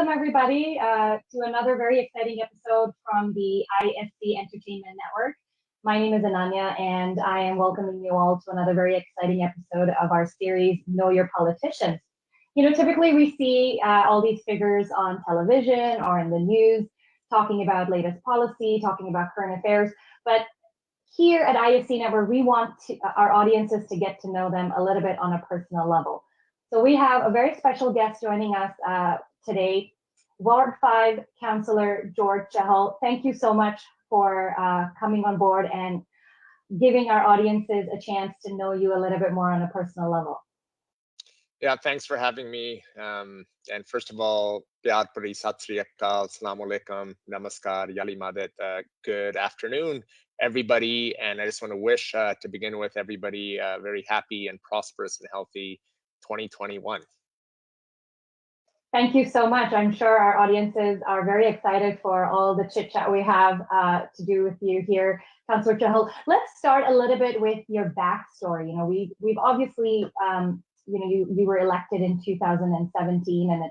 welcome everybody to another very exciting episode from the ISC Entertainment Network. My name is Anannya, and I am welcoming you all to another very exciting episode of our series, Know Your Politicians. You know, typically we see all these figures on television or in the news talking about latest policy, talking about current affairs, but here at ISC Network, we want our audiences to get to know them a little bit on a personal level. So we have a very special guest joining us today, Ward 5 Councillor George Chahal. Thank you so much for coming on board and giving our audiences a chance to know you a little bit more on a personal level. Yeah, thanks for having me. And first of all, Pyar Puri, Sat Sri Akal, Assalamu Alaikum, Namaskar, Yali Madet, good afternoon, everybody. And I just want to wish, to begin with, everybody a very happy and prosperous and healthy 2021. Thank you so much. I'm sure our audiences are very excited for all the chit chat we have to do with you here, Councillor Chahal. Let's start a little bit with your backstory. You know, we've obviously, you know, you were elected in 2017, and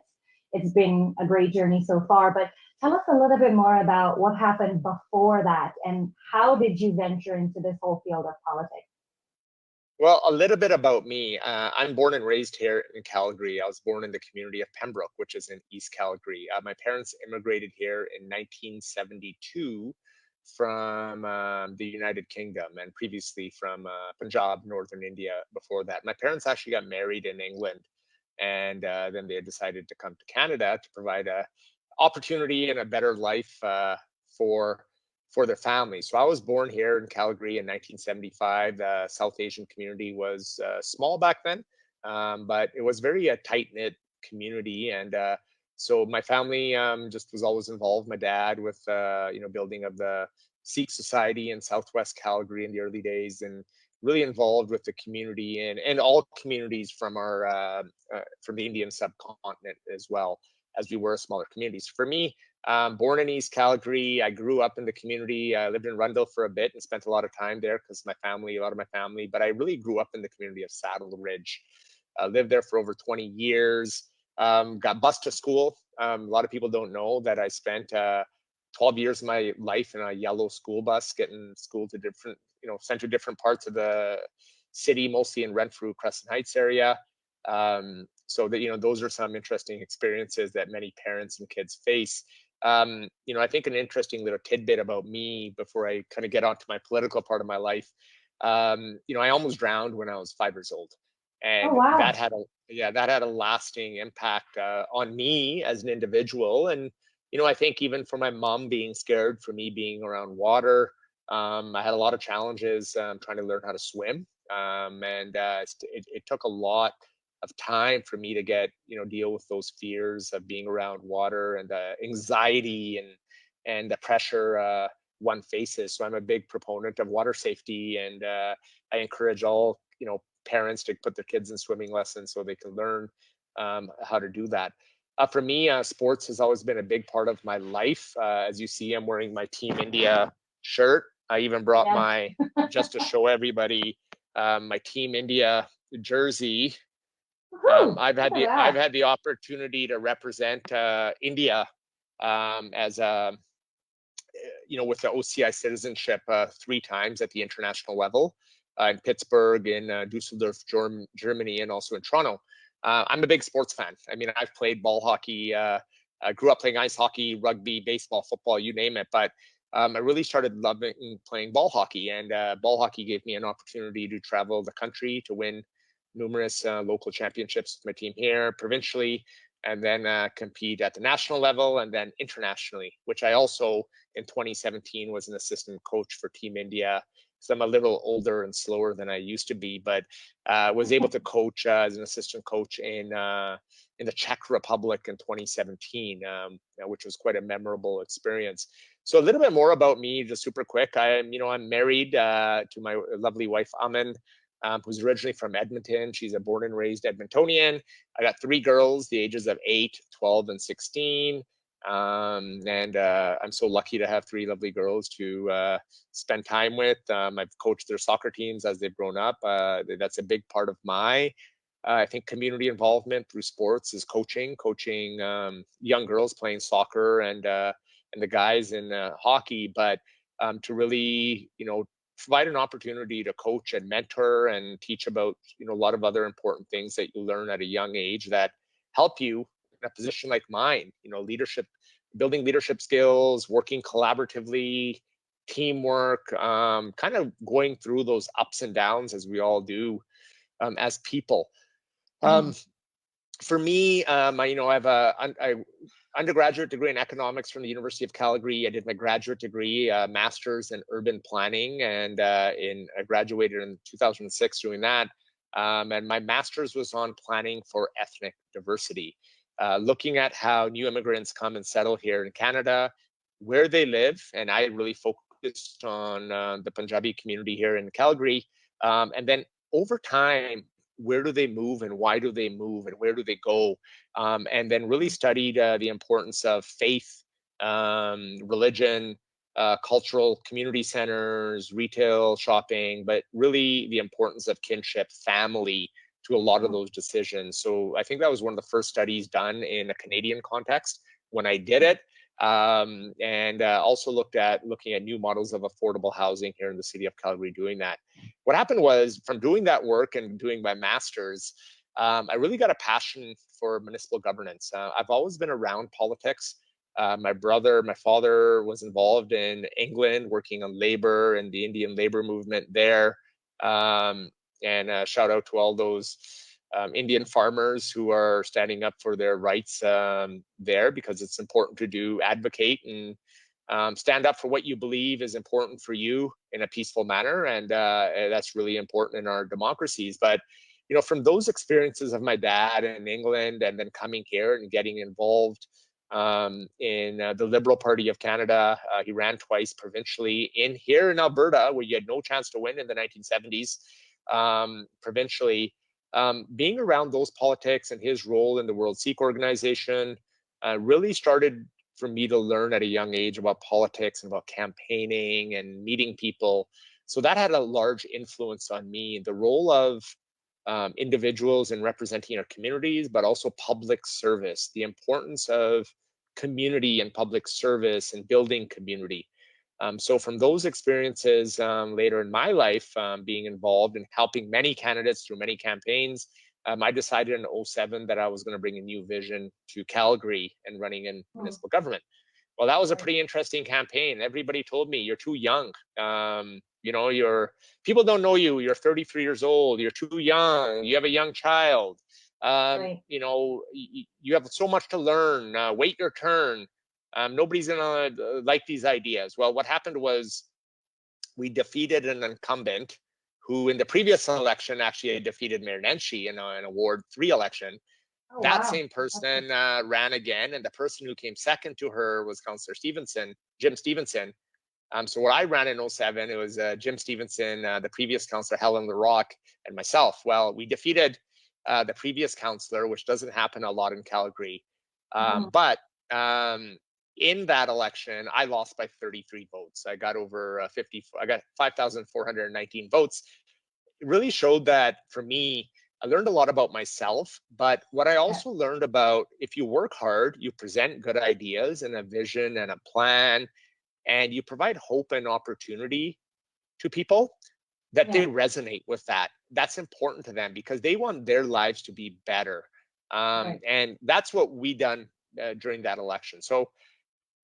it's been a great journey so far. But tell us a little bit more about what happened before that, and how did you venture into this whole field of politics? Well, a little bit about me. I'm born and raised here in Calgary. I was born in the community of Pembroke, which is in East Calgary. My parents immigrated here in 1972 from the United Kingdom, and previously from Punjab, northern India before that. My parents actually got married in England, and then they decided to come to Canada to provide a opportunity and a better life for their family. So I was born here in Calgary in 1975. The South Asian community was small back then, but it was very a tight-knit community. And so my family just was always involved. My dad with, you know, building of the Sikh society in Southwest Calgary in the early days, and really involved with the community and all communities from our from the Indian subcontinent, as well as we were smaller communities. For me, born in East Calgary, I grew up in the community. I lived in Rundle for a bit and spent a lot of time there because a lot of my family, but I really grew up in the community of Saddle Ridge. Lived there for over 20 years, got bused to school. A lot of people don't know that I spent 12 years of my life in a yellow school bus, getting school to different, you know, sent to different parts of the city, mostly in Renfrew, Crescent Heights area. So that, you know, those are some interesting experiences that many parents and kids face. You know, I think an interesting little tidbit about me before I kind of get onto my political part of my life. You know, I almost drowned when I was 5 years old, and Oh, wow. that had a lasting impact on me as an individual. And you know, I think even for my mom being scared for me being around water, I had a lot of challenges trying to learn how to swim, and it took a lot of time for me to deal with those fears of being around water, and the anxiety and the pressure one faces. So I'm a big proponent of water safety, and I encourage all, you know, parents to put their kids in swimming lessons so they can learn how to do that. For me, sports has always been a big part of my life. As you see, I'm wearing my Team India shirt. I even brought my, just to show everybody, my Team India jersey. I've had the opportunity to represent India as a, you know, with the OCI citizenship 3 times at the international level, in Pittsburgh, in Dusseldorf, Germany, and also in Toronto. I'm a big sports fan. I mean, I've played ball hockey. I grew up playing ice hockey, rugby, baseball, football, you name it. But I really started loving playing ball hockey, and ball hockey gave me an opportunity to travel the country to win numerous local championships with my team here, provincially, and then compete at the national level and then internationally, which I also in 2017 was an assistant coach for Team India. So I'm a little older and slower than I used to be, but was able to coach as an assistant coach in the Czech Republic in 2017, which was quite a memorable experience. So a little bit more about me, just super quick. I'm married to my lovely wife, Amin, who's originally from Edmonton. She's a born and raised Edmontonian. I got 3 girls, the ages of 8, 12, and 16. And I'm so lucky to have 3 lovely girls to spend time with. I've coached their soccer teams as they've grown up. That's a big part of my I think community involvement through sports is coaching young girls playing soccer and the guys in hockey, but to really, provide an opportunity to coach and mentor and teach about, a lot of other important things that you learn at a young age that help you in a position like mine, leadership, building leadership skills, working collaboratively, teamwork, kind of going through those ups and downs as we all do as people. For me, I have a undergraduate degree in economics from the University of Calgary. I did my graduate degree, master's in urban planning, and I graduated in 2006 doing that. And my master's was on planning for ethnic diversity, looking at how new immigrants come and settle here in Canada, where they live, and I really focused on the Punjabi community here in Calgary, and then over time, where do they move and why do they move and where do they go? And then really studied the importance of faith, religion, cultural community centers, retail, shopping, but really the importance of kinship, family to a lot of those decisions. So I think that was one of the first studies done in a Canadian context when I did it. And also looking at new models of affordable housing here in the city of Calgary doing that. What happened was, from doing that work and doing my master's, I really got a passion for municipal governance. I've always been around politics. My father was involved in England working on labor and the Indian labor movement there. And shout out to all those Indian farmers who are standing up for their rights there, because it's important to advocate and stand up for what you believe is important for you in a peaceful manner. And that's really important in our democracies. But, from those experiences of my dad in England and then coming here and getting involved in the Liberal Party of Canada, he ran twice provincially here in Alberta, where you had no chance to win in the 1970s, provincially. Being around those politics and his role in the World Sikh Organization really started for me to learn at a young age about politics and about campaigning and meeting people. So that had a large influence on me. The role of individuals in representing our communities, but also public service, the importance of community and public service and building community. So from those experiences later in my life, being involved in helping many candidates through many campaigns, I decided in 2007 that I was going to bring a new vision to Calgary and running in municipal government. Well, that was a pretty interesting campaign. Everybody told me, you're too young. People don't know you. You're 33 years old. You're too young. You have a young child. You have so much to learn. Wait your turn. Nobody's going to like these ideas. Well, what happened was we defeated an incumbent who in the previous election actually defeated Mayor Nenshi in an Ward 3 election. That same person ran again, and the person who came second to her was Councillor Jim Stevenson. So when I ran in 2007, it was Jim Stevenson, the previous councillor, Helen LaRock, and myself. Well, we defeated the previous councillor, which doesn't happen a lot in Calgary. But in that election, I lost by 33 votes. I got over 50. I got 5,419 votes. It really showed that for me, I learned a lot about myself, but what I also learned about, if you work hard, you present good ideas and a vision and a plan, and you provide hope and opportunity to people, that they resonate with that. That's important to them because they want their lives to be better. And that's what we done during that election. So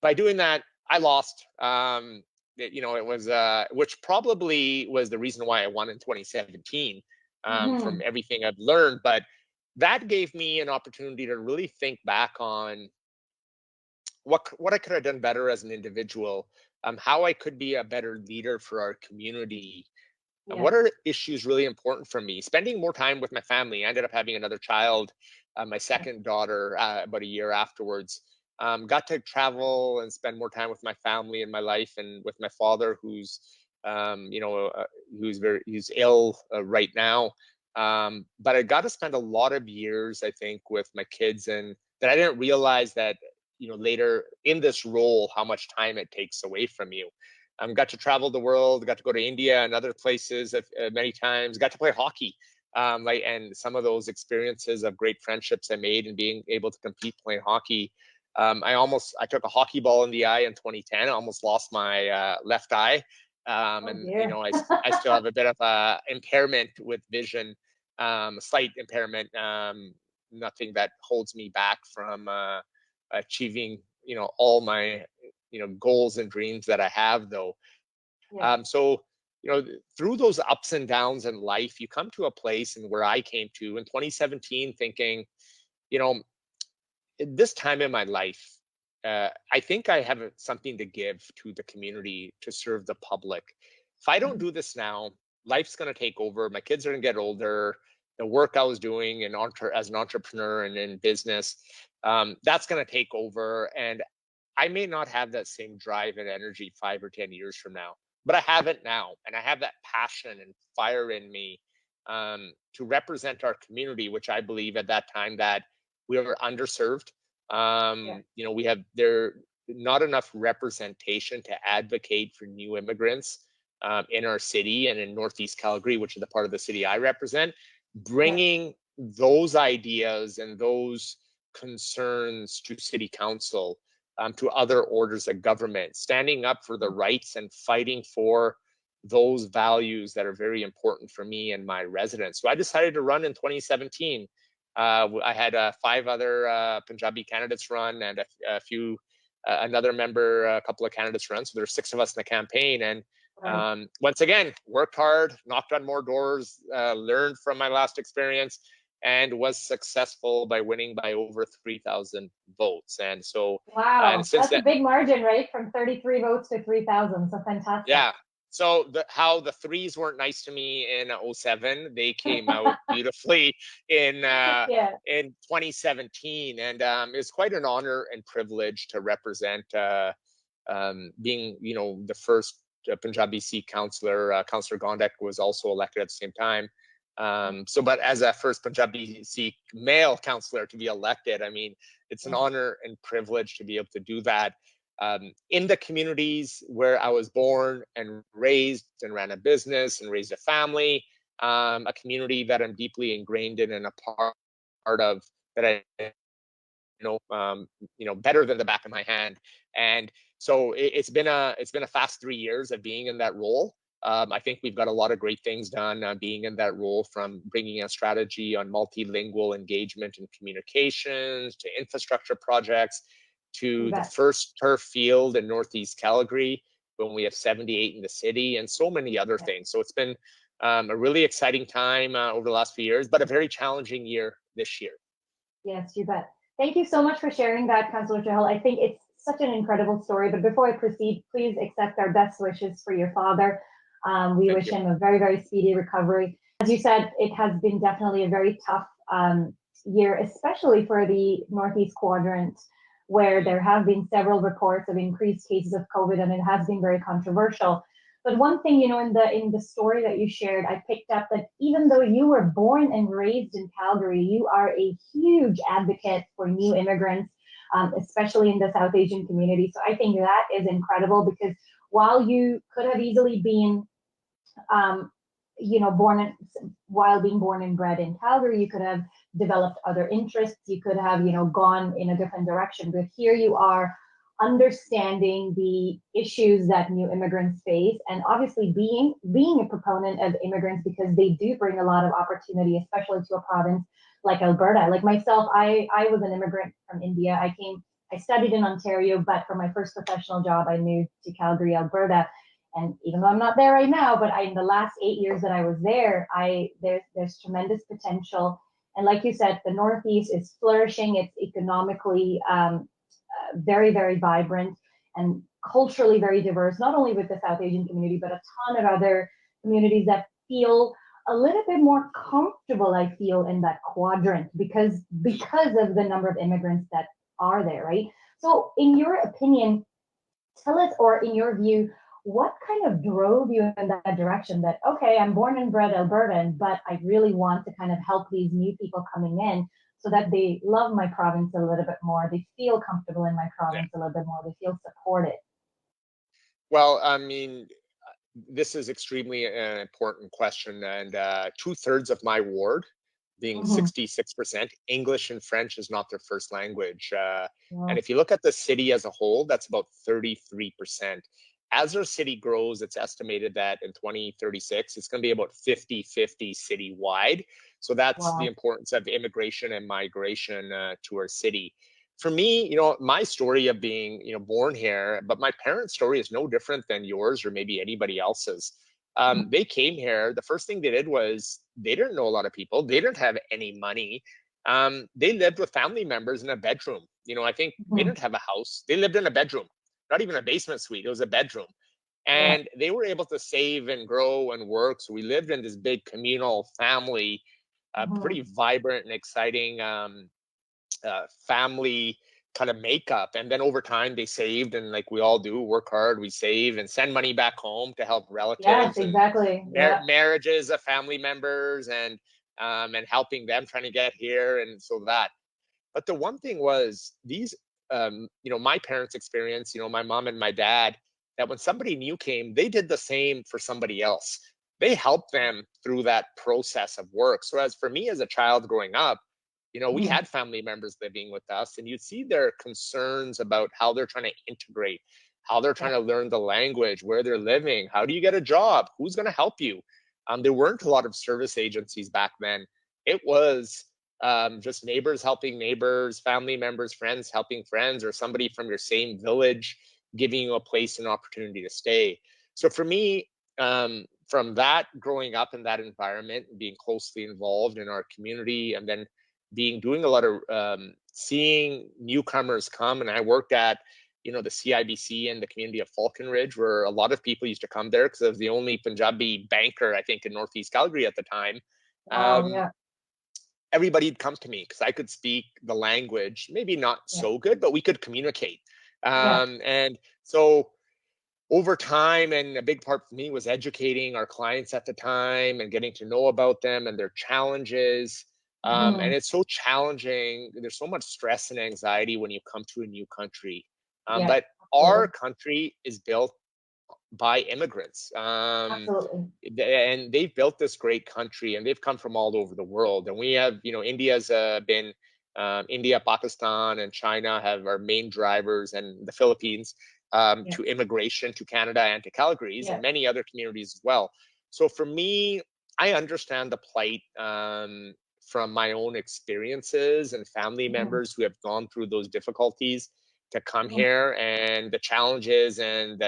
by doing that, I lost. It was, which probably was the reason why I won in 2017. From everything I've learned, but that gave me an opportunity to really think back on what I could have done better as an individual, how I could be a better leader for our community, and what are issues really important for me. Spending more time with my family. I ended up having another child, my second daughter, about a year afterwards. Got to travel and spend more time with my family and my life, and with my father, who's who's ill right now. But I got to spend a lot of years, I think, with my kids, and that I didn't realize that, later in this role, how much time it takes away from you. Got to travel the world, got to go to India and other places many times, got to play hockey and some of those experiences of great friendships I made and being able to compete playing hockey. I took a hockey ball in the eye in 2010. I almost lost my left eye. I still have a bit of a impairment with vision, a slight impairment, nothing that holds me back from achieving, all my, goals and dreams that I have though. Yeah. So, through those ups and downs in life, you come to a place, and where I came to in 2017 thinking, at this time in my life, I think I have something to give to the community, to serve the public. If I don't do this now, life's going to take over. My kids are going to get older. The work I was doing as an entrepreneur and in business, that's going to take over. And I may not have that same drive and energy 5 or 10 years from now, but I have it now. And I have that passion and fire in me to represent our community, which I believe at that time that we were underserved. We have not enough representation to advocate for new immigrants in our city and in Northeast Calgary, which is the part of the city I represent. Bringing those ideas and those concerns to city council, to other orders of government, standing up for the rights and fighting for those values that are very important for me and my residents. So I decided to run in 2017. I had 5 other Punjabi candidates run, and another member, a couple of candidates run. So there's 6 of us in the campaign. And once again, worked hard, knocked on more doors, learned from my last experience, and was successful by winning by over 3,000 votes. And so, wow, and since that's a big margin, right? From 33 votes to 3,000. So fantastic. Yeah. So how the threes weren't nice to me in 07, they came out beautifully in 2017, and it's quite an honor and privilege to represent, being the first Punjabi Sikh councillor. Councillor Gondek was also elected at the same time. But as a first Punjabi Sikh male councillor to be elected, I mean, it's an honor and privilege to be able to do that. In the communities where I was born and raised and ran a business and raised a family, a community that I'm deeply ingrained in and a part of, that I better than the back of my hand. And so it's been a fast 3 years of being in that role. I think we've got a lot of great things done being in that role, from bringing a strategy on multilingual engagement and communications to infrastructure projects, to the first turf field in Northeast Calgary when we have 78 in the city, and so many other things. So it's been a really exciting time over the last few years, but a very challenging year this year. Yes, you bet. Thank you so much for sharing that, Councillor Chahal. I think it's such an incredible story. But before I proceed, please accept our best wishes for your father. We wish him a very, very speedy recovery. As you said, it has been definitely a very tough year, especially for the Northeast Quadrant, where there have been several reports of increased cases of COVID, and it has been very controversial. But one thing, in the story that you shared, I picked up that even though you were born and raised in Calgary, you are a huge advocate for new immigrants, especially in the South Asian community. So I think that is incredible, because while you could have easily been, while being born and bred in Calgary, you could have developed other interests. You could have, gone in a different direction. But here you are, understanding the issues that new immigrants face, and obviously being a proponent of immigrants, because they do bring a lot of opportunity, especially to a province like Alberta. Like myself, I was an immigrant from India. I studied in Ontario, but for my first professional job, I moved to Calgary, Alberta. And even though I'm not there right now, but in the last 8 years that I was there, there's tremendous potential. And like you said, the Northeast is flourishing. It's economically very, very vibrant and culturally very diverse, not only with the South Asian community, but a ton of other communities that feel a little bit more comfortable, I feel, in that quadrant because of the number of immigrants that are there, right? So in your opinion, tell us, or in your view, what kind of drove you in that direction that, okay, I'm born and bred Albertan, but I really want to kind of help these new people coming in so that they love my province a little bit more, they feel comfortable in my province a little bit more, they feel supported? Well, I mean, this is extremely an important question, and 2/3 of my ward, being Mm-hmm. 66%, English and French is not their first language. Yeah. And if you look at the city as a whole, that's about 33%. As our city grows, it's estimated that in 2036, it's going to be about 50-50 citywide. So that's the Wow. importance of immigration and migration to our city. For me, my story of being, born here, but my parents' story is no different than yours or maybe anybody else's. They came here. The first thing they did was they didn't know a lot of people. They didn't have any money. They lived with family members in a bedroom. I think they Mm-hmm. didn't have a house. They lived in a bedroom, not even a basement suite. It was a bedroom. Yeah. And they were able to save and grow and work. So we lived in this big communal family, Mm-hmm. pretty vibrant and exciting family kind of makeup. And then over time they saved, and like we all do, work hard, we save and send money back home to help Yes, relatives and exactly. Yeah. marriages of family members, and helping them trying to get here, and so that. But the one thing was these, my parents' experience, my mom and my dad, that when somebody new came, they did the same for somebody else. They helped them through that process of work. So as for me as a child growing up, we Mm-hmm. had family members living with us, and you'd see their concerns about how they're trying to integrate, how they're Yeah. trying to learn the language, where they're living, how do you get a job, who's going to help you. There weren't a lot of service agencies back then. It was just neighbors helping neighbors, family members, friends helping friends, or somebody from your same village giving you a place and opportunity to stay. So for me, from that, growing up in that environment, being closely involved in our community, and then doing a lot of seeing newcomers come, and I worked at the CIBC and the community of Falcon Ridge, where a lot of people used to come there because I was the only Punjabi banker, I think, in Northeast Calgary at the time. Wow. Um, Yeah. Everybody'd come to me because I could speak the language, maybe not Yeah. so good, but we could communicate. Yeah. And so over time, and a big part for me was educating our clients at the time and getting to know about them and their challenges. And Mm-hmm. it's so challenging. There's so much stress and anxiety when you come to a new country. Yeah. But our Absolutely. country is built by immigrants. Absolutely. And they've built this great country, and they've come from all over the world. And we have, India's been, India, Pakistan, and China have our main drivers, and the Philippines, Yeah. to immigration to Canada and to Calgary's, Yeah. and many other communities as well. So for me, I understand the plight from my own experiences and family Mm-hmm. members who have gone through those difficulties to come Mm-hmm. here, and the challenges and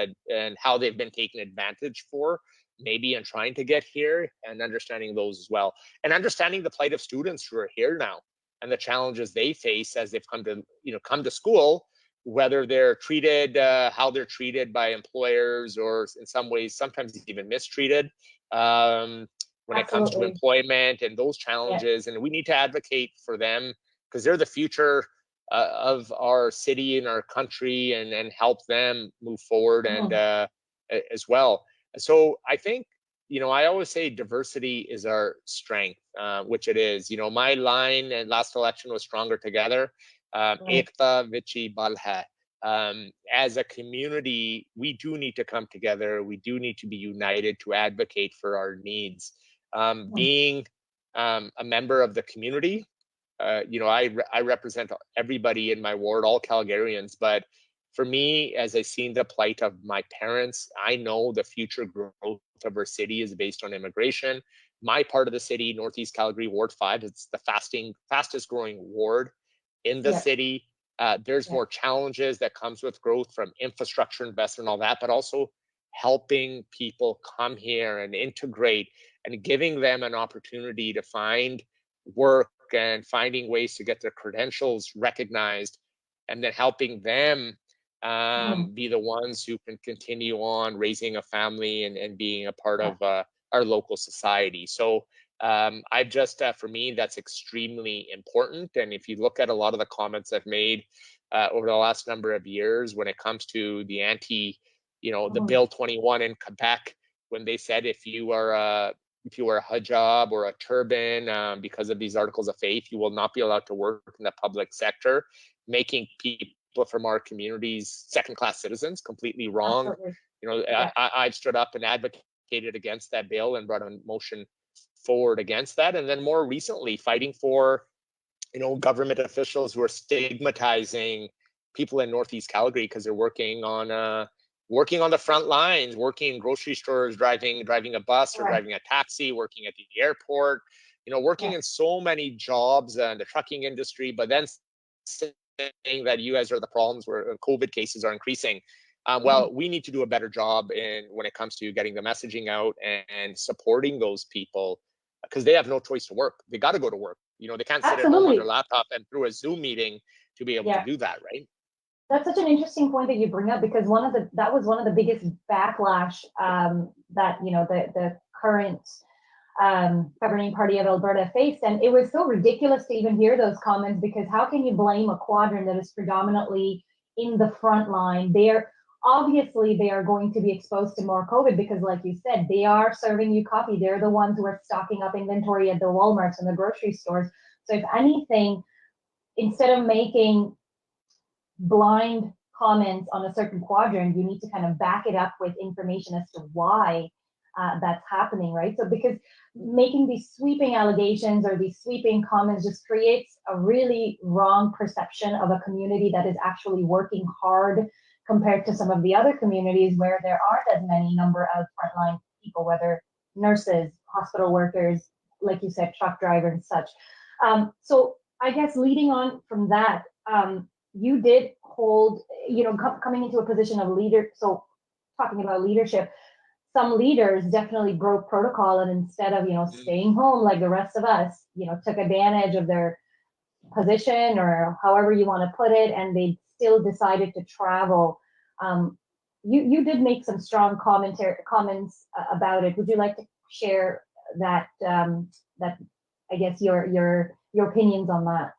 how they've been taken advantage for, maybe in trying to get here, and understanding those as well, and understanding the plight of students who are here now and the challenges they face as they've come to school, whether they're treated, how they're treated by employers, or in some ways sometimes even mistreated, when it comes to Absolutely. employment and those Yeah. challenges. And we need to advocate for them because they're the future of our city and our country, and help them move forward, and Mm-hmm. as well. So I think, I always say diversity is our strength, which it is. My line in last election was stronger together. Right. Ekta vichi bal hai. As a community, we do need to come together. We do need to be united to advocate for our needs. Mm-hmm. Being a member of the community, I represent everybody in my ward, all Calgarians. But for me, as I seen the plight of my parents, I know the future growth of our city is based on immigration. My part of the city, Northeast Calgary, Ward 5, it's the fastest growing ward in the Yeah. city. There's Yeah. more challenges that comes with growth from infrastructure investment and all that, but also helping people come here and integrate, and giving them an opportunity to find work and finding ways to get their credentials recognized, and then helping them Mm-hmm. be the ones who can continue on raising a family, and being a part Yeah. of our local society. So I've just, for me, that's extremely important. And if you look at a lot of the comments I've made over the last number of years when it comes to the Mm-hmm. Bill 21 in Quebec, when they said if you wear a hijab or a turban, because of these articles of faith, you will not be allowed to work in the public sector, making people from our communities second-class citizens, completely wrong. Absolutely. You know, Yeah. I've stood up and advocated against that bill and brought a motion forward against that. And then more recently, fighting for, you know, government officials who are stigmatizing people in Northeast Calgary because they're working on the front lines, working in grocery stores, driving a bus or Right. driving a taxi, working at the airport, you know, working Yeah. in so many jobs in the trucking industry, but then saying that you guys are the problems where COVID cases are increasing. Well, we need to do a better job when it comes to getting the messaging out and supporting those people, because they have no choice to work. They got to go to work. You know, they can't sit at home on their Absolutely. laptop and through a Zoom meeting to be able to Yeah. do that, right? That's such an interesting point that you bring up, because that was one of the biggest backlash that, you know, the current governing party of Alberta faced. And it was so ridiculous to even hear those comments, because how can you blame a quadrant that is predominantly in the front line? Obviously they are going to be exposed to more COVID, because like you said, they are serving you coffee. They're the ones who are stocking up inventory at the Walmarts and the grocery stores. So if anything, instead of making blind comments on a certain quadrant, you need to kind of back it up with information as to why that's happening, right? So because making these sweeping allegations or these sweeping comments just creates a really wrong perception of a community that is actually working hard compared to some of the other communities where there aren't as many number of frontline people, whether nurses, hospital workers, like you said, truck drivers and such. So I guess leading on from that, you did hold, you know, coming into a position of leader. So talking about leadership, some leaders definitely broke protocol, and instead of, you know, staying home like the rest of us, you know, took advantage of their position or however you want to put it, and they still decided to travel. You did make some strong comments about it. Would you like to share that I guess your opinions on that?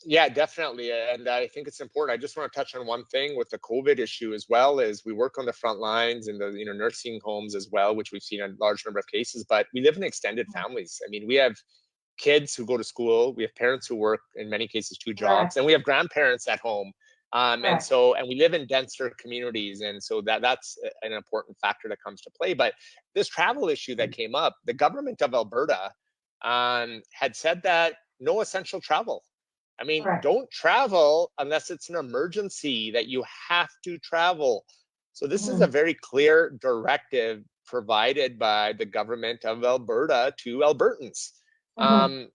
Yeah, definitely. And I think it's important. I just want to touch on one thing with the COVID issue as well. Is we work on the front lines in the, you know, nursing homes as well, which we've seen a large number of cases, but we live in extended families. I mean, we have kids who go to school, we have parents who work, in many cases, two jobs, and we have grandparents at home. And we live in denser communities. And so that's an important factor that comes to play. But this travel issue that came up, the government of Alberta had said that no essential travel. I mean, don't travel unless it's an emergency that you have to travel. So this is a very clear directive provided by the government of Alberta to Albertans.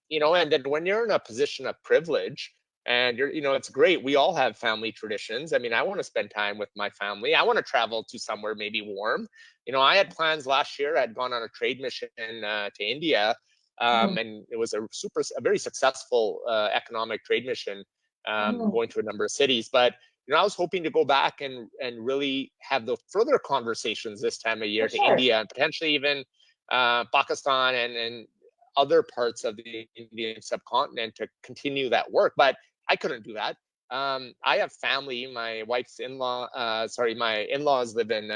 You know, and then when you're in a position of privilege and you're, you know, it's great. We all have family traditions. I mean, I want to spend time with my family. I want to travel to somewhere maybe warm. You know, I had plans last year. I'd gone on a trade mission to India. And it was a very successful economic trade mission, going to a number of cities. But you know, I was hoping to go back and really have the further conversations this time of year to India and potentially even Pakistan and other parts of the Indian subcontinent to continue that work. But I couldn't do that. I have family. My wife's my in-laws live in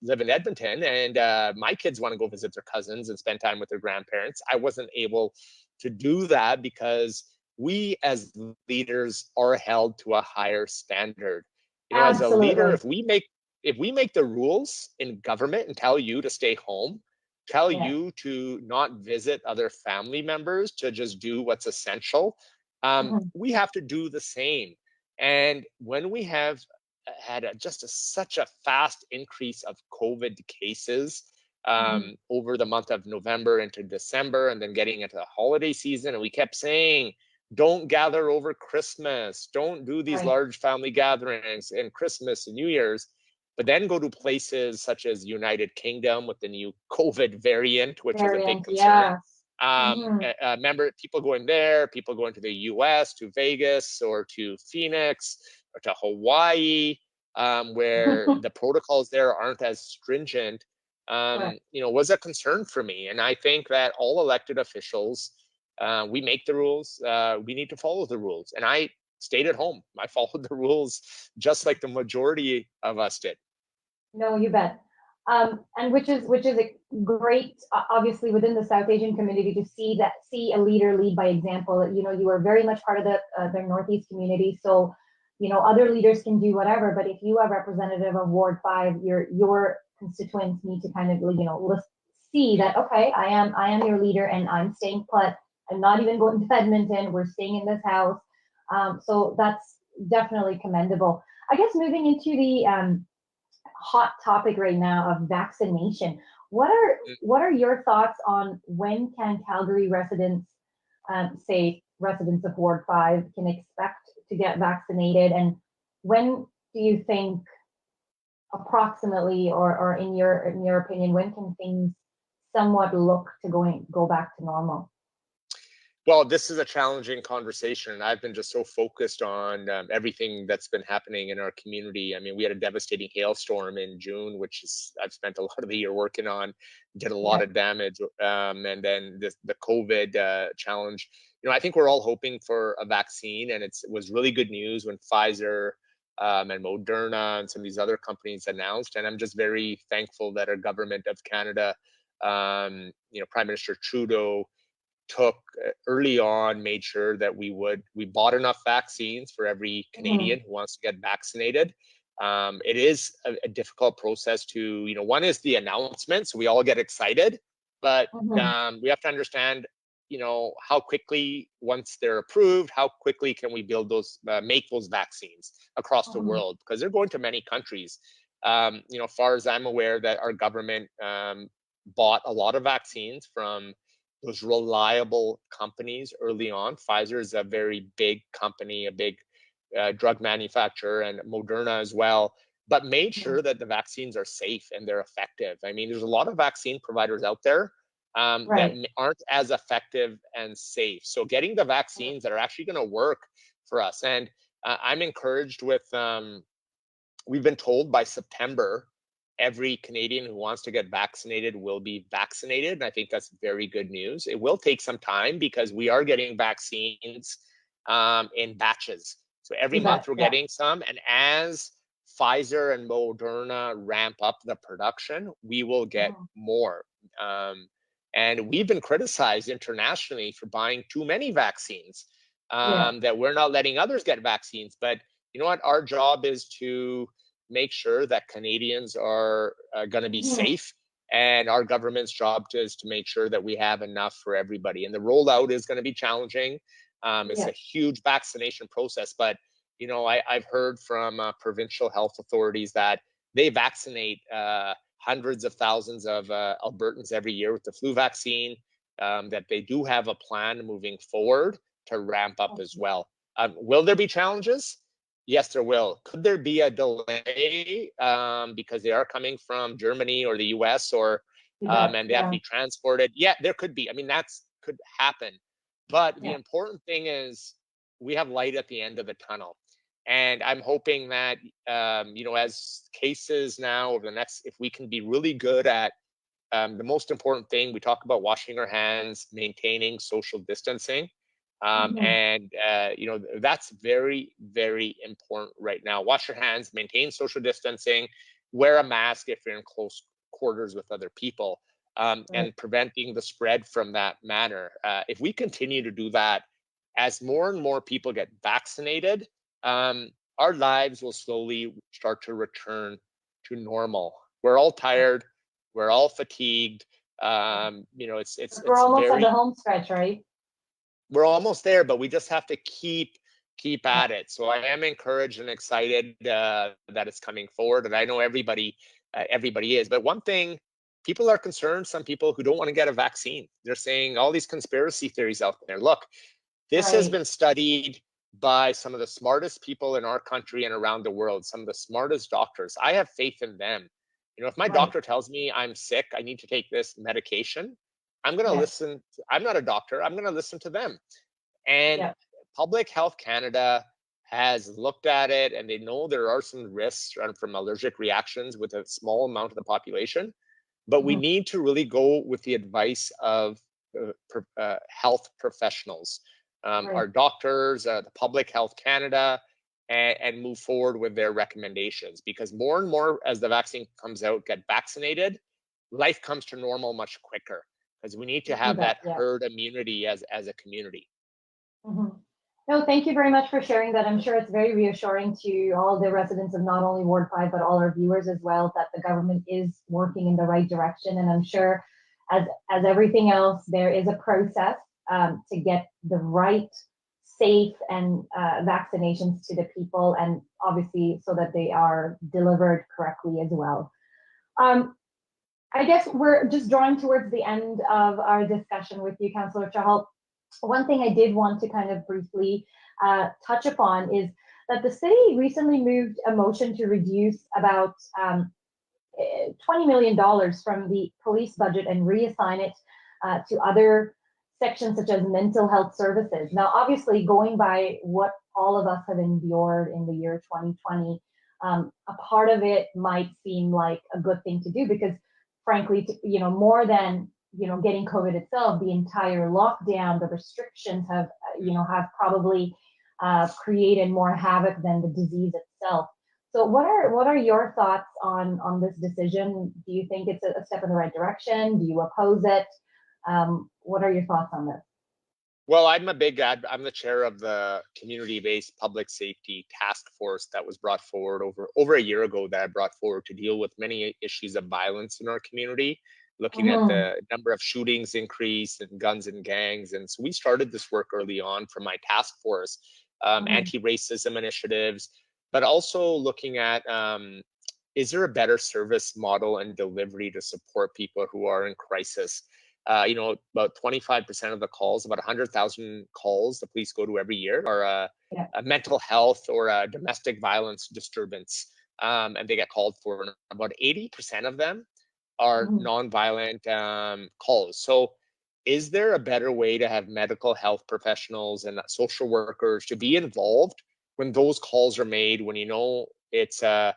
live in Edmonton, and my kids want to go visit their cousins and spend time with their grandparents. I wasn't able to do that because we as leaders are held to a higher standard. You know, as a leader, if we make the rules in government and tell you to stay home, tell you to not visit other family members, to just do what's essential, we have to do the same. And when we have had such a fast increase of COVID cases over the month of November into December, and then getting into the holiday season, and we kept saying, don't gather over Christmas, don't do these large family gatherings in Christmas and New Year's, but then go to places such as United Kingdom with the new COVID variant, which is a big concern. Remember, people going there, people going to the US, to Vegas or to Phoenix or to Hawaii, where the protocols there aren't as stringent, you know, was a concern for me. And I think that all elected officials, we make the rules, we need to follow the rules. And I stayed at home. I followed the rules just like the majority of us did. No, you bet. And which is a great, obviously within the South Asian community, to see a leader lead by example. You know, you are very much part of the Northeast community, so you know other leaders can do whatever. But if you are representative of Ward 5, your constituents need to kind of see that, okay, I am your leader and I'm staying put. I'm not even going to Edmonton. We're staying in this house. So that's definitely commendable. I guess moving into the hot topic right now of vaccination. What are your thoughts on when can Calgary residents, say residents of Ward 5, can expect to get vaccinated, and when do you think approximately, or in your opinion, when can things somewhat look to go back to normal? Well, this is a challenging conversation, and I've been just so focused on everything that's been happening in our community. I mean, we had a devastating hailstorm in June, which is I've spent a lot of the year working on, did a lot of damage, and then the COVID challenge. You know, I think we're all hoping for a vaccine, and it was really good news when Pfizer and Moderna and some of these other companies announced. And I'm just very thankful that our government of Canada, you know, Prime Minister Trudeau, took early on, made sure that we bought enough vaccines for every Canadian who wants to get vaccinated. It is a difficult process to, you know, one is the announcement, so we all get excited, but we have to understand, you know, how quickly, once they're approved, how quickly can we build those, make those vaccines across the world, because they're going to many countries. You know, as far as I'm aware, that our government bought a lot of vaccines from those reliable companies early on. Pfizer is a very big company, a big drug manufacturer, and Moderna as well, but made sure that the vaccines are safe and they're effective. I mean, there's a lot of vaccine providers out there that aren't as effective and safe. So getting the vaccines that are actually going to work for us. And I'm encouraged with, we've been told by September, every Canadian who wants to get vaccinated will be vaccinated. And I think that's very good news. It will take some time because we are getting vaccines in batches. So every month we're getting some. And as Pfizer and Moderna ramp up the production, we will get more. And we've been criticized internationally for buying too many vaccines, that we're not letting others get vaccines. But you know what? Our job is to make sure that Canadians are going to be safe, and our government's job is to make sure that we have enough for everybody. And the rollout is going to be challenging. It's a huge vaccination process, but you know, I've heard from provincial health authorities that they vaccinate hundreds of thousands of Albertans every year with the flu vaccine, that they do have a plan moving forward to ramp up as well. Will there be challenges? Yes, there will. Could there be a delay because they are coming from Germany or the US, or and they have to be transported? Yeah, there could be. I mean, that's could happen. But the important thing is we have light at the end of the tunnel. And I'm hoping that, you know, as cases now over the next, if we can be really good at the most important thing, we talk about washing our hands, maintaining social distancing. And, you know, that's very, very important right now. Wash your hands, maintain social distancing, wear a mask if you're in close quarters with other people, and preventing the spread from that manner. If we continue to do that, as more and more people get vaccinated, our lives will slowly start to return to normal. We're all tired. We're all fatigued. You know, we're almost at the home stretch, right? We're almost there, but we just have to keep at it. So I am encouraged and excited that it's coming forward, and I know everybody is. But one thing, people are concerned. Some people who don't want to get a vaccine, they're saying all these conspiracy theories out there. Look, this has been studied by some of the smartest people in our country and around the world, some of the smartest doctors. I have faith in them. You know, if my doctor tells me I'm sick, I need to take this medication, I'm going to listen. I'm not a doctor. I'm going to listen to them. And Public Health Canada has looked at it, and they know there are some risks from allergic reactions with a small amount of the population. But we need to really go with the advice of health professionals, our doctors, the Public Health Canada, and move forward with their recommendations, because more and more as the vaccine comes out get vaccinated, life comes to normal much quicker, because we need to have that Yeah. herd immunity as a community. No, thank you very much for sharing that. I'm sure it's very reassuring to all the residents of not only Ward 5, but all our viewers as well, that the government is working in the right direction. And I'm sure as everything else, there is a process to get the right, safe and vaccinations to the people, and obviously so that they are delivered correctly as well. I guess we're just drawing towards the end of our discussion with you, Councillor Chahal. One thing I did want to kind of briefly touch upon is that the city recently moved a motion to reduce about $20 million from the police budget and reassign it to other sections such as mental health services. Now, obviously, going by what all of us have endured in the year 2020, a part of it might seem like a good thing to do because, frankly, more than getting COVID itself, the entire lockdown, the restrictions have probably created more havoc than the disease itself. So what are your thoughts on this decision? Do you think it's a step in the right direction? Do you oppose it? What are your thoughts on this? Well, I'm the chair of the community-based public safety task force that was brought forward over a year ago, that I brought forward to deal with many issues of violence in our community, looking at the number of shootings increase and guns and gangs. And so we started this work early on from my task force, anti-racism initiatives, but also looking at, is there a better service model and delivery to support people who are in crisis? About 25% of the calls, about 100,000 calls the police go to every year are a mental health or a domestic violence disturbance, and they get called for. And about 80% of them are nonviolent calls. So is there a better way to have medical health professionals and social workers to be involved when those calls are made, when it's a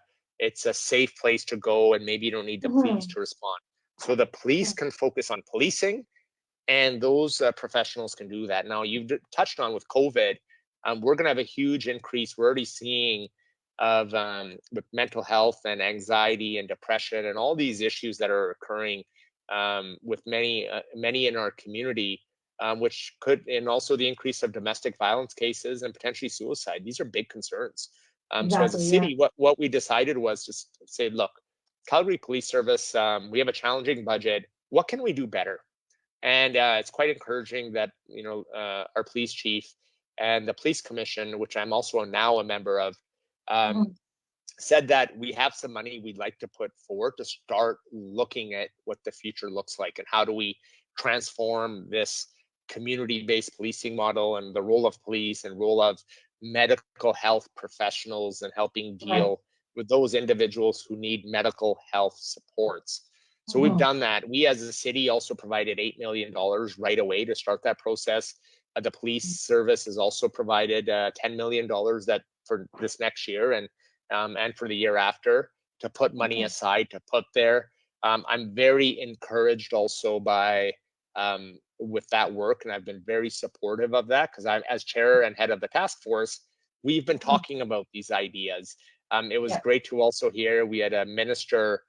safe place to go and maybe you don't need the police to respond? So the police can focus on policing, and those professionals can do that. Now, you've touched on with COVID, we're going to have a huge increase. We're already seeing of with mental health and anxiety and depression and all these issues that are occurring with many in our community, which could, and also the increase of domestic violence cases and potentially suicide. These are big concerns. So as a city, what we decided was to say, look, Calgary Police Service, we have a challenging budget. What can we do better? And it's quite encouraging that our police chief and the police commission, which I'm also now a member of, said that we have some money we'd like to put forward to start looking at what the future looks like and how do we transform this community-based policing model and the role of police and role of medical health professionals and helping deal with those individuals who need medical health supports. So we've done that. We as a city also provided $8 million right away to start that process. The police service has also provided $10 million that for this next year and for the year after to put money aside to put there. I'm very encouraged also by with that work, and I've been very supportive of that because I'm, as chair and head of the task force, we've been talking about these ideas. It was great to also hear we had a Minister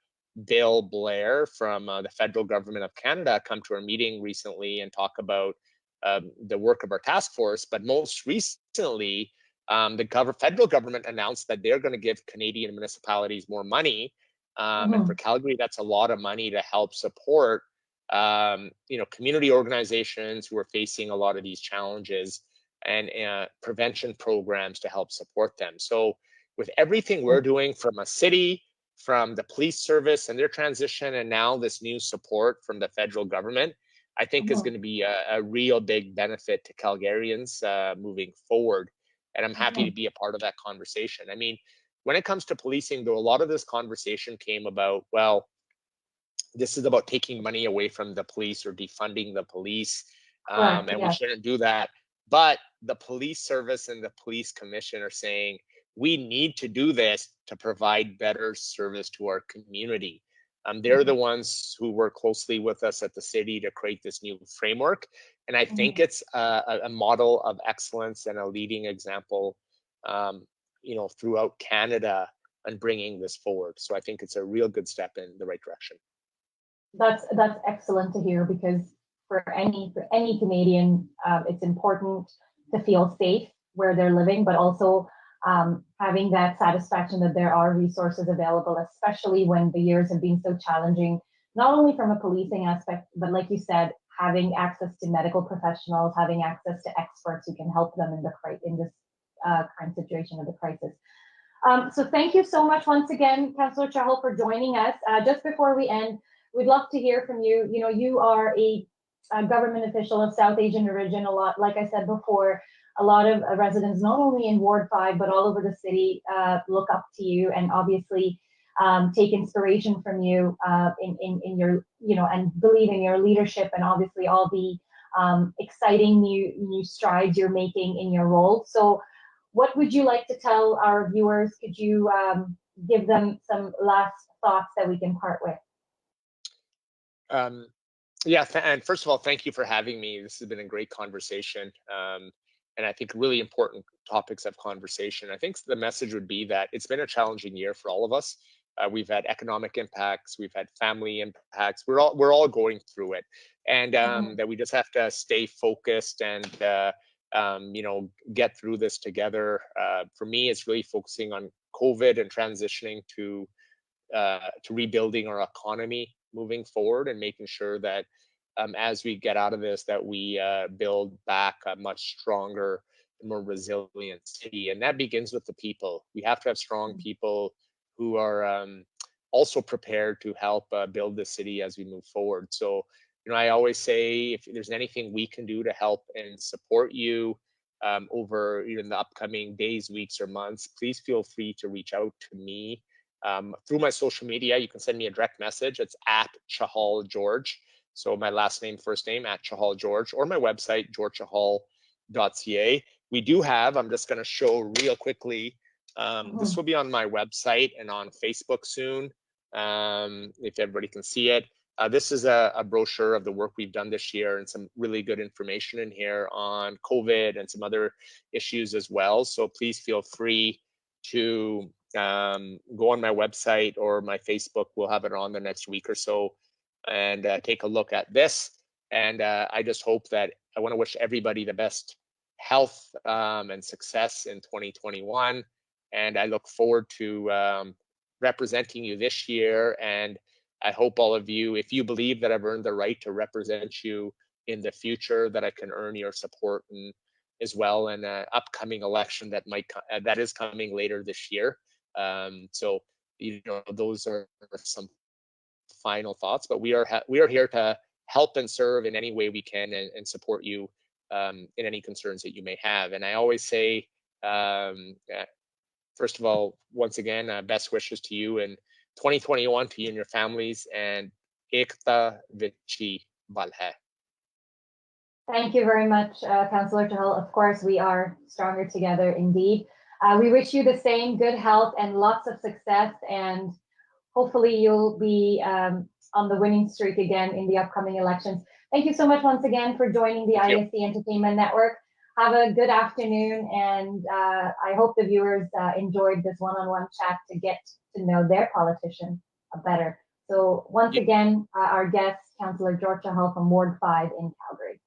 Bill Blair from the federal government of Canada come to our meeting recently and talk about the work of our task force. But most recently, the federal government announced that they're going to give Canadian municipalities more money. And for Calgary, that's a lot of money to help support community organizations who are facing a lot of these challenges and prevention programs to help support them. So with everything we're doing from a city, from the police service and their transition, and now this new support from the federal government, I think is going to be a real big benefit to Calgarians moving forward. And I'm happy to be a part of that conversation. I mean, when it comes to policing, though, a lot of this conversation came about, well, this is about taking money away from the police or defunding the police, and we shouldn't do that. But the police service and the police commission are saying, we need to do this to provide better service to our community. They're the ones who work closely with us at the city to create this new framework. And I think it's a model of excellence and a leading example throughout Canada and bringing this forward. So I think it's a real good step in the right direction. That's excellent to hear, because for any Canadian, it's important to feel safe where they're living, but also having that satisfaction that there are resources available, especially when the years have been so challenging, not only from a policing aspect, but like you said, having access to medical professionals, having access to experts who can help them in this current situation of the crisis. So thank you so much once again, Councillor Chahal, for joining us. Just before we end, we'd love to hear from you. You know, you are a government official of South Asian origin. A lot, like I said before, a lot of residents, not only in Ward 5, but all over the city, look up to you and obviously take inspiration from you in your, and believe in your leadership and obviously all the exciting new strides you're making in your role. So what would you like to tell our viewers? Could you give them some last thoughts that we can part with? Yeah, and first of all, thank you for having me. This has been a great conversation, and I think really important topics of conversation. I think the message would be that it's been a challenging year for all of us. We've had economic impacts, we've had family impacts. We're all going through it, and that we just have to stay focused and get through this together. For me, it's really focusing on COVID and transitioning to rebuilding our economy moving forward, and making sure that as we get out of this, that we build back a much stronger, more resilient city. And that begins with the people. We have to have strong people who are also prepared to help build the city as we move forward. So, I always say, if there's anything we can do to help and support you over the upcoming days, weeks, or months, please feel free to reach out to me. Through my social media, you can send me a direct message. It's at Chahal George. So my last name, first name, at Chahal George, or my website, georgechahal.ca. We do have, I'm just going to show real quickly, this will be on my website and on Facebook soon, if everybody can see it. This is a brochure of the work we've done this year, and some really good information in here on COVID and some other issues as well. So please feel free to go on my website or my Facebook. We'll have it on the next week or so, and take a look at this. And I just hope that I want to wish everybody the best health and success in 2021. And I look forward to representing you this year. And I hope all of you, if you believe that I've earned the right to represent you in the future, that I can earn your support and as well in an upcoming election that is coming later this year. So those are some final thoughts. But we are here to help and serve in any way we can, and support you in any concerns that you may have. And I always say, first of all, once again, best wishes to you in 2021, to you and your families, and Ekta Vichi Balhai. Thank you very much, Councillor Chahal. Of course, we are stronger together indeed. We wish you the same, good health and lots of success, and hopefully you'll be on the winning streak again in the upcoming elections. Thank you so much once again for joining the ISC Entertainment Network. Have a good afternoon, and I hope the viewers enjoyed this one-on-one chat to get to know their politician better. So once again, our guest, Councillor George Chahal from Ward 5 in Calgary.